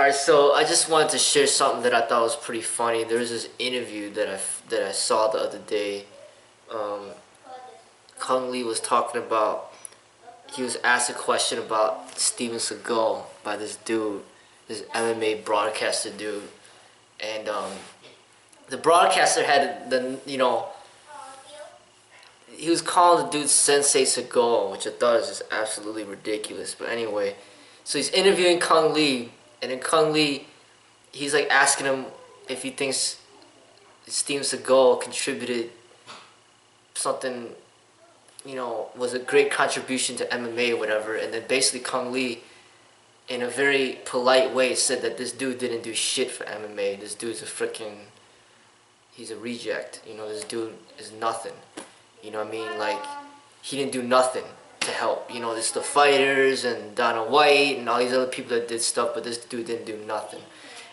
Alright, so I just wanted to share something that I thought was pretty funny. There was this interview that I saw the other day. Kung Lee was talking about, he was asked a question about Steven Segal by this dude, this MMA broadcaster dude. And the broadcaster had he was calling the dude Sensei Segal, which I thought was just absolutely ridiculous. But anyway, so he's interviewing Kung Lee. And then Kung Lee, he's like asking him if he thinks Steven Seagal contributed something, was a great contribution to MMA or whatever. And then basically Kung Lee, in a very polite way, said that this dude didn't do shit for MMA. This dude's he's a reject. This dude is nothing. You know what I mean? Like, he didn't do nothing to help. There's the fighters and Dana White and all these other people that did stuff, but this dude didn't do nothing.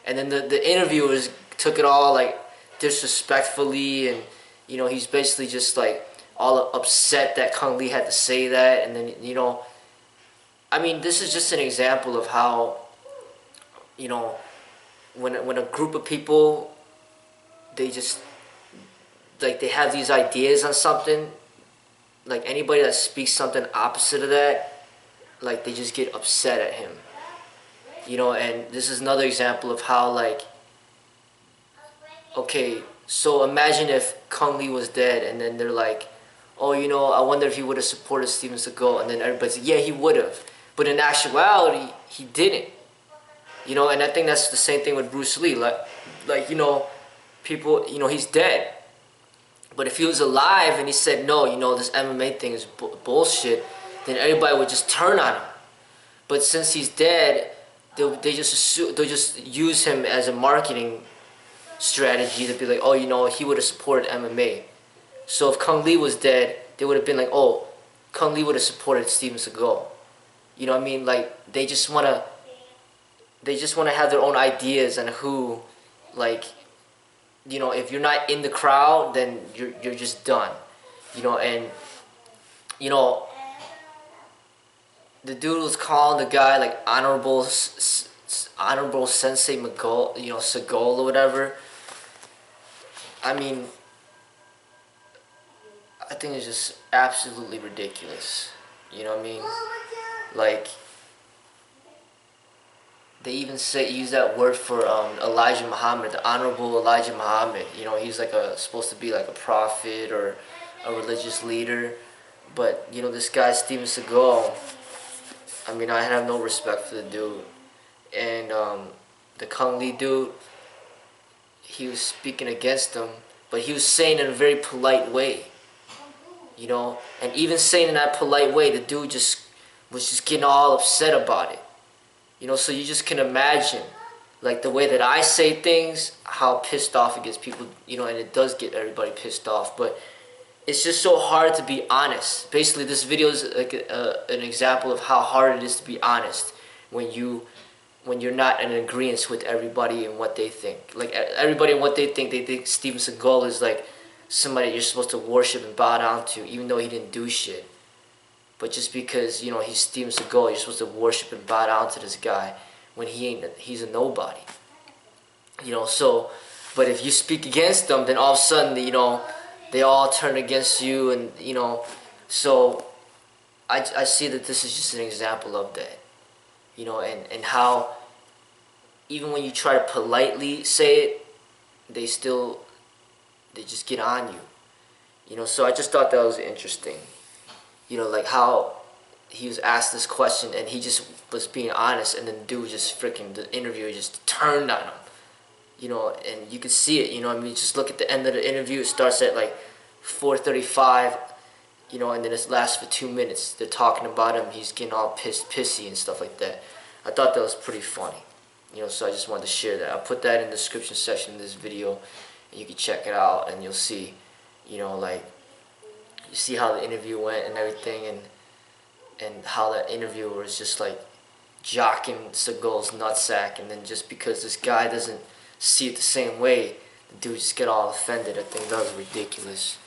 And then the interviewers took it all like disrespectfully, and he's basically just like all upset that Kung Lee had to say that. And then I mean, this is just an example of how when a group of people, they just like, they have these ideas on something. Like, anybody that speaks something opposite of that, like, they just get upset at him. And this is another example of how, like, okay, so imagine if Kung Lee was dead, and then they're like, oh, I wonder if he would have supported Steven Seagal, and then everybody's like, yeah, he would have. But in actuality, he didn't. And I think that's the same thing with Bruce Lee. Like people, he's dead. But if he was alive and he said, no, this MMA thing is bullshit, then everybody would just turn on him. But since he's dead, they'll just use him as a marketing strategy to be like, oh, he would have supported MMA. So if Kung Lee was dead, they would have been like, oh, Kung Lee would have supported Steven Seagal. You know what I mean? Like, they just want to have their own ideas on who, like, if you're not in the crowd, then you're just done. And the dude was calling the guy like honorable Sensei Segal or whatever. I mean, I think it's just absolutely ridiculous. You know what I mean? Like, they even use that word for Elijah Muhammad, the Honorable Elijah Muhammad. He's like supposed to be like a prophet or a religious leader. But, this guy, Steven Seagal, I mean, I have no respect for the dude. And the Kung Lee dude, he was speaking against him, but he was saying it in a very polite way. And even saying in that polite way, the dude was just getting all upset about it. So you just can imagine, like, the way that I say things, how pissed off it gets people, and it does get everybody pissed off. But it's just so hard to be honest. Basically, this video is like an example of how hard it is to be honest when you're not in agreement with everybody and what they think. Like, everybody and what they think Steven Seagal is like somebody you're supposed to worship and bow down to, even though he didn't do shit. But just because, he's Steven Seagal, you're supposed to worship and bow down to this guy when he's a nobody. So, but if you speak against them, then all of a sudden, they all turn against you, and, so I see that this is just an example of that. And how even when you try to politely say it, they just get on you. So I just thought that was interesting. Like how he was asked this question and he just was being honest, and then the interviewer just turned on him. And you could see it, I mean, just look at the end of the interview. It starts at like 4:35, and then it lasts for 2 minutes. They're talking about him, he's getting all pissy and stuff like that. I thought that was pretty funny. So I just wanted to share that. I'll put that in the description section of this video, and you can check it out, and you'll see, like, you see how the interview went and everything, and how that interviewer was just like jocking Seagal's nutsack, and then just because this guy doesn't see it the same way, the dude just get all offended. I think that was ridiculous.